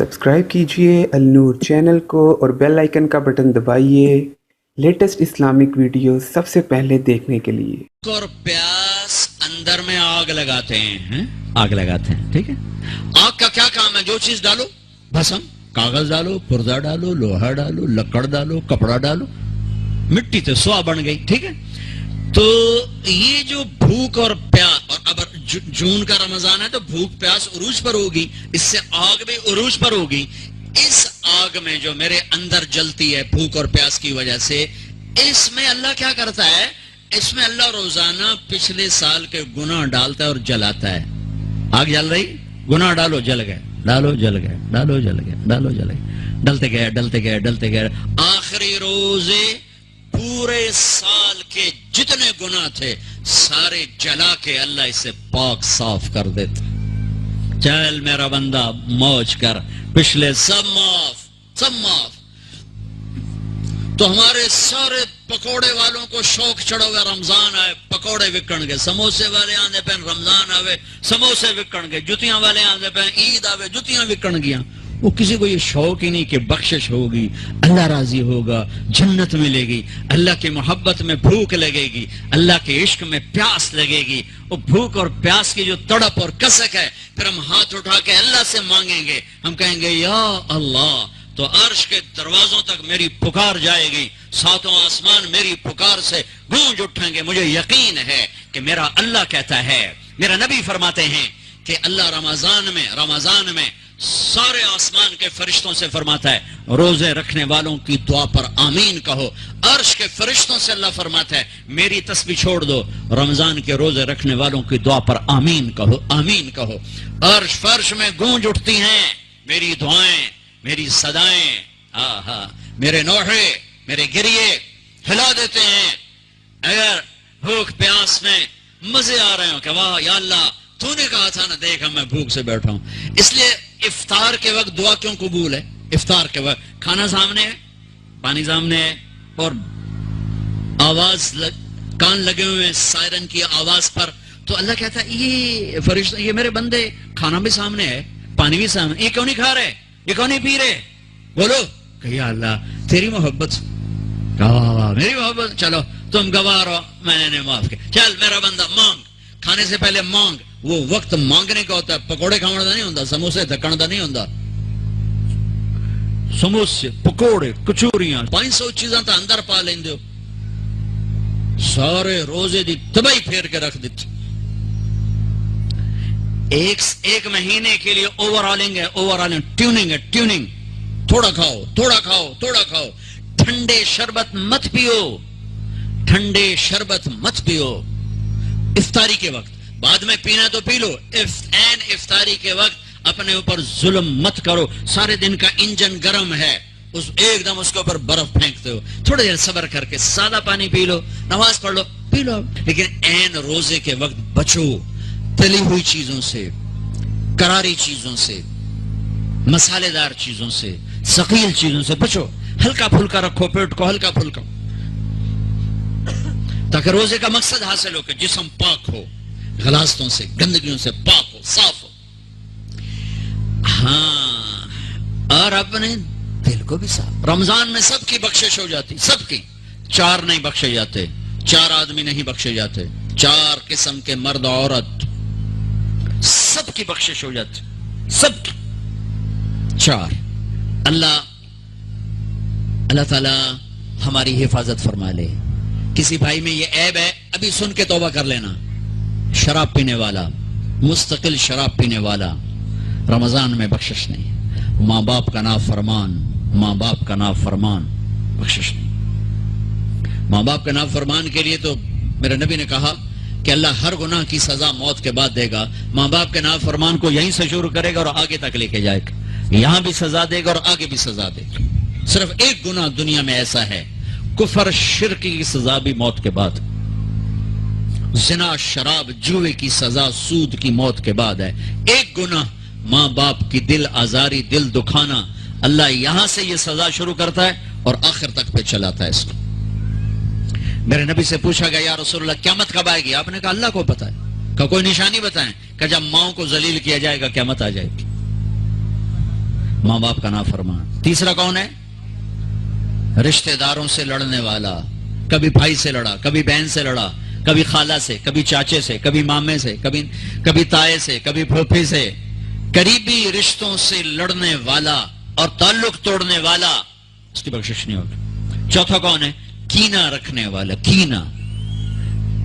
Subscribe कीजिए Al Noor channel को और बेल आइकन का बटन दबाइए लेटेस्ट इस्लामिक वीडियो सबसे पहले देखने के लिए। और प्यास अंदर में आग लगाते हैं, आग लगाते हैं, ठीक है। आग का क्या काम है? जो चीज डालो, भस्म, कागज डालो, पुर्जा डालो, लोहा डालो, लकड़ डालो, कपड़ा डालो, मिट्टी तो सुआ बन गई, ठीक है। तो ये जो भूख और प्यास, और अब जून का रमजान है तो भूख प्यास उरूज पर होगी, इससे आग भी उरूज पर होगी। इस आग में जो मेरे अंदर जलती है भूख और प्यास की वजह से, इसमें अल्लाह क्या करता है? इसमें अल्लाह रोजाना पिछले साल के गुनाह डालता है और जलाता है। आग जल रही, गुनाह डालो, जल गए, डालो, जल गए, डालो, जल गए, डालो, जल गए, डलते गए, डलते गए, डलते गए, आखिरी रोजे पूरे साल के जितने गुनाह थे सारे जला के अल्लाह इसे पाक साफ कर देते। चल मेरा बंदा मौज कर, पिछले सब माफ, सब माफ। तो हमारे सारे पकोड़े वालों को शौक चढ़ा हुआ, रमजान आए पकोड़े विकण गए, समोसे वाले आंदे पे रमजान आवे समोसे विकण गए, जुतियां वाले आंदे पे ईद आवे जुतियां विकण गया। वो किसी को ये शौक ही नहीं कि बख्शिश होगी, अल्लाह राजी होगा, जन्नत मिलेगी, अल्लाह की मोहब्बत में भूख लगेगी, अल्लाह के इश्क में प्यास लगेगी। वो भूख और प्यास की जो तड़प और कसक है, फिर हम हाथ उठा के अल्लाह से मांगेंगे, हम कहेंगे या अल्लाह, तो अर्श के दरवाजों तक मेरी पुकार जाएगी, सातों आसमान मेरी पुकार से गूंज उठेंगे। मुझे यकीन है कि मेरा अल्लाह कहता है, मेरा नबी फरमाते हैं कि अल्लाह रमजान में सारे आसमान के फरिश्तों से फरमाता है, रोजे रखने वालों की दुआ पर आमीन कहो। अर्श के फरिश्तों से अल्लाह फरमाता है, मेरी तस्बीह छोड़ दो, रमजान के रोजे रखने वालों की दुआ पर आमीन कहो, आमीन कहो। अर्श फर्श में गूंज उठती हैं मेरी दुआएं, मेरी सदाएं, आहा, मेरे नोहे, मेरे गिरिए हिला देते हैं। अगर भूख प्यास में मजे आ रहे हो कि वाह या अल्लाह, तूने कहा था ना, देखा मैं भूख से बैठा हूं। इसलिए इफ्तार के वक्त दुआ क्यों कबूल है? इफ्तार के वक्त खाना सामने है, पानी सामने है, और कान लगे हुए हैं सायरन की आवाज पर, तो अल्लाह कहता है ये फरिश्ता, ये मेरे बंदे, खाना भी सामने है, पानी भी सामने, ये क्यों नहीं खा रहे, ये क्यों नहीं पी रहे? बोलो या अल्लाह तेरी मोहब्बत, मेरी मोहब्बत, चलो तुम गवाह रहो, मैंने माफ किया। चल मेरा बंदा मांग, खाने से पहले मांग। वो वक्त मांगने का होता है, पकोड़े खाने का नहीं होता, समोसे धक्कण का नहीं होता। समोसे, पकोड़े, कचोरियां, 500 चीजा तो अंदर पा लेंदे हो, सारे रोजे दी तबाही फेर के रख दी। एक महीने के लिए ओवरऑलिंग है, ओवरऑलिंग, ट्यूनिंग है, ट्यूनिंग। थोड़ा खाओ, थोड़ा खाओ, थोड़ा खाओ, ठंडे शरबत मत पियो, ठंडे शरबत मत पियो इफ्तारी के वक्त। बाद में पीना तो पी लो, इफ्तारी के वक्त अपने ऊपर जुल्म मत करो। सारे दिन का इंजन गर्म है, उस एकदम उसके ऊपर बर्फ फेंकते हो, थोड़ी देर सब्र करके सादा पानी पी लो, नमाज पढ़ लो, पी लो। लेकिन ऐन रोजे के वक्त बचो तली हुई चीजों से, करारी चीजों से, मसालेदार चीजों से, सकील चीजों से बचो। हल्का फुल्का रखो पेट को, हल्का फुल्का, ताकि रोजे का मकसद हासिल हो कि जिस्म पाक हो, गलास्तों से, गंदगियों से पाक हो, साफ हो। हाँ, और अपने दिल को भी साफ। रमजान में सबकी बख्शिश हो जाती, सबकी। 4 नहीं बख्शे जाते, 4 आदमी नहीं बख्शे जाते, 4 किस्म के मर्द औरत, सबकी बख्शिश हो जाती, सबकी। 4। अल्लाह ताला हमारी हिफाजत फरमा ले। किसी भाई में ये ऐब है, अभी सुन के तौबा कर लेना। शराब पीने वाला, मुस्तकिल शराब पीने वाला, रमजान में बख्शिश नहीं। माँ बाप का नाफरमान, माँ बाप का नाफरमान, बख्शिश नहीं। माँ बाप का नाफरमान के लिए तो मेरे नबी ने कहा कि अल्लाह हर गुनाह की सजा मौत के बाद देगा। माँ बाप के नाफरमान को यहीं से शुरू करेगा और आगे तक लेके जाएगा, यहां भी सजा देगा और आगे भी सजा देगा। सिर्फ एक गुनाह दुनिया में ऐसा है, कुफर शिर्क की सजा भी मौत के बाद, जिना शराब जुए की सजा सूद की मौत के बाद है। एक गुनाह माँ बाप की दिल आजारी, दिल दुखाना, अल्लाह यहां से ये सजा शुरू करता है और आखिर तक पे चलाता है इसको। मेरे नबी से पूछा गया या रसूलल्लाह क़यामत कब आएगी? आपने कहा अल्लाह को पता है। का कोई निशानी बताएं? कि जब माओ को जलील किया जाएगा क़यामत आ जाएगी। माँ बाप का नाफरमान। तीसरा कौन है? रिश्तेदारों से लड़ने वाला, कभी भाई से लड़ा, कभी बहन से लड़ा, कभी खाला से, कभी चाचे से, कभी मामे से, कभी ताए से, कभी फूफी से, करीबी रिश्तों से लड़ने वाला और ताल्लुक तोड़ने वाला, उसकी बख्शिश नहीं होगी। चौथा कौन है? कीना रखने वाला, कीना,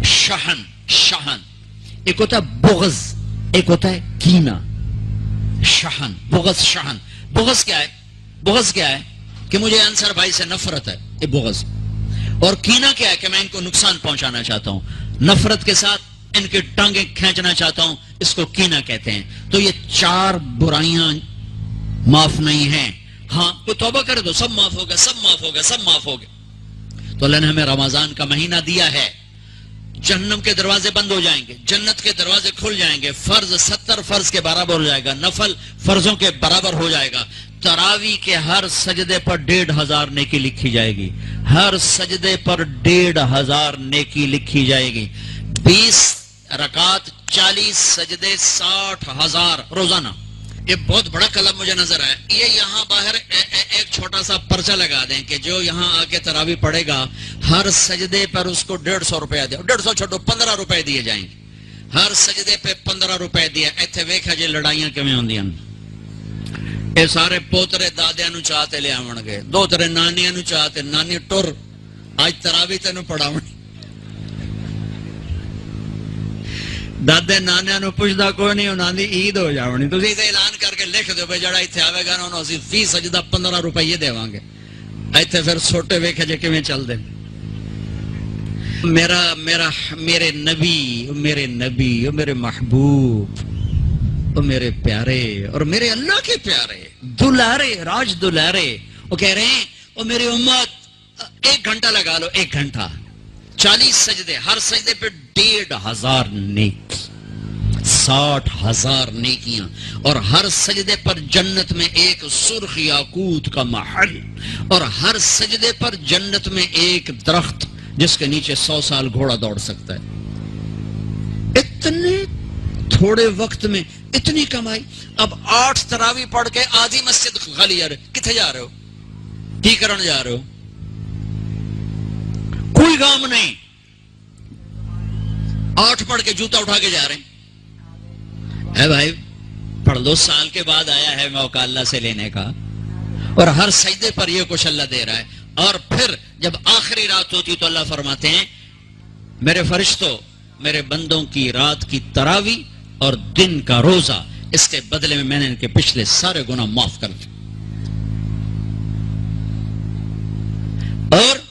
शहन, शहन। एक होता है बुग़्ज़, एक होता है कीना। शहन, बुग़्ज़, शहन। बुग़्ज़ क्या है? बुग़्ज़ क्या है कि मुझे अंसर भाई से नफरत है, ये बुग़्ज़। और कीना क्या है कि मैं इनको नुकसान पहुंचाना चाहता हूं, नफरत के साथ इनकी टांगे खींचना चाहता हूं, इसको कीना कहते हैं। तो ये चार बुराइयां माफ नहीं हैं। हाँ, कोई तौबा करे तो सब माफ हो गया, सब माफ हो गया, सब माफ हो गया। तो अल्लाह ने हमें रमजान का महीना दिया है, जहन्नम के दरवाजे बंद हो जाएंगे, जन्नत के दरवाजे खुल जाएंगे, फर्ज 70 फर्ज के बराबर हो जाएगा, नफल फर्जों के बराबर हो जाएगा। तरावी के हर सजदे पर 1500 नेकी लिखी जाएगी, हर सजदे पर 1500 नेकी लिखी जाएगी। 20 रकात 40 सजदे 60,000 रोजाना। ये बहुत बड़ा कलम मुझे नजर आया। ये यहाँ बाहर एक छोटा सा पर्चा लगा दें कि जो यहाँ आके तरावी पड़ेगा हर सजदे पर उसको 150 रुपया दे, 150 छोड़ो 15 रुपए दिए जाएंगे, हर सजदे पे 15 रुपए दिए। इत्थे वेखा जी लड़ाइयां किवें होंदियां। ये सारे पोतरे दादियां नूं चाह ते ले आवणगे, दोतरे नानियां नूं चाह ते, नानी टुर आज तरावी तेनू पढ़ावणी। दादे नानिया नूं पुछदा कोई नहीं, उन्हां दी ईद हो जावणी। तुसीं इत्थे ऐलान करके लिख दिओ भी जिहड़ा इत्थे आवेगा ना उहनूं असीं फी सजदा 15 रुपये देवांगे। इत्थे फिर छोटे वेखे जे किवें चलदे। मेरा मेरा मेरे नबी, मेरे नबी, मेरे महबूब, मेरे प्यारे और मेरे अल्लाह के प्यारे दुलारे, राज दुलारे, वो कह रहे हैं ओ मेरी उम्मत 1 घंटा लगा लो, 1 घंटा 40 सजदे, हर सजदे पे 1500 नेकी, 60,000 नेकियां, और हर सजदे पर जन्नत में एक सुर्ख याकूत का महल, और हर सजदे पर जन्नत में एक दरख्त जिसके नीचे 100 साल घोड़ा दौड़ सकता है। इतने थोड़े वक्त में इतनी कमाई। अब 8 तरावी पढ़ के आधी मस्जिद खाली जा रहे, किथे जा रहे हो, की करन जा रहे हो? कोई काम नहीं, 8 पढ़ के जूता उठा के जा रहे हैं। है भाई, पढ़ लो, साल के बाद आया है मौका अल्लाह से लेने का, और हर सजदे पर ये कुछ अल्लाह दे रहा है। और फिर जब आखिरी रात होती तो अल्लाह फरमाते हैं मेरे फरिश्तों, मेरे बंदों की रात की तरावी और दिन का रोजा, इसके बदले में मैंने इनके पिछले सारे गुनाह माफ कर दिए। और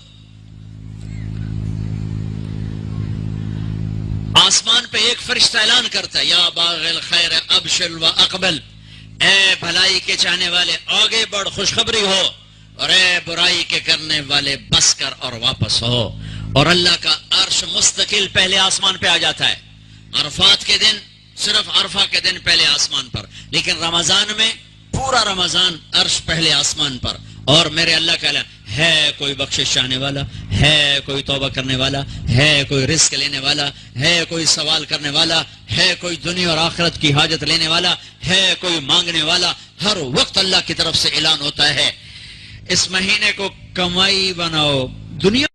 आसमान पे एक फरिश्ता ऐलान करता है या बागिल खैर अबशिर व अकबल, ए भलाई के चाहने वाले आगे बढ़, खुशखबरी हो, और ए बुराई के करने वाले बस कर और वापस हो। और अल्लाह का अर्श मुस्तकिल पहले आसमान पे आ जाता है। अरफात के दिन सिर्फ अरफा के दिन पहले आसमान पर, लेकिन रमजान में पूरा रमजान अर्श पहले आसमान पर। और मेरे अल्लाह का है कोई बख्शिश चाहने वाला, है कोई तौबा करने वाला, है कोई रिस्क लेने वाला, है कोई सवाल करने वाला, है कोई दुनिया और आखिरत की हाजत लेने वाला, है कोई मांगने वाला। हर वक्त अल्लाह की तरफ से ऐलान होता है इस महीने को कमाई बनाओ। दुनिया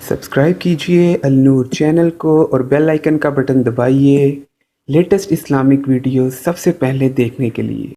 सब्सक्राइब कीजिए अलनूर चैनल को और बेल आइकन का बटन दबाइए लेटेस्ट इस्लामिक वीडियो सबसे पहले देखने के लिए।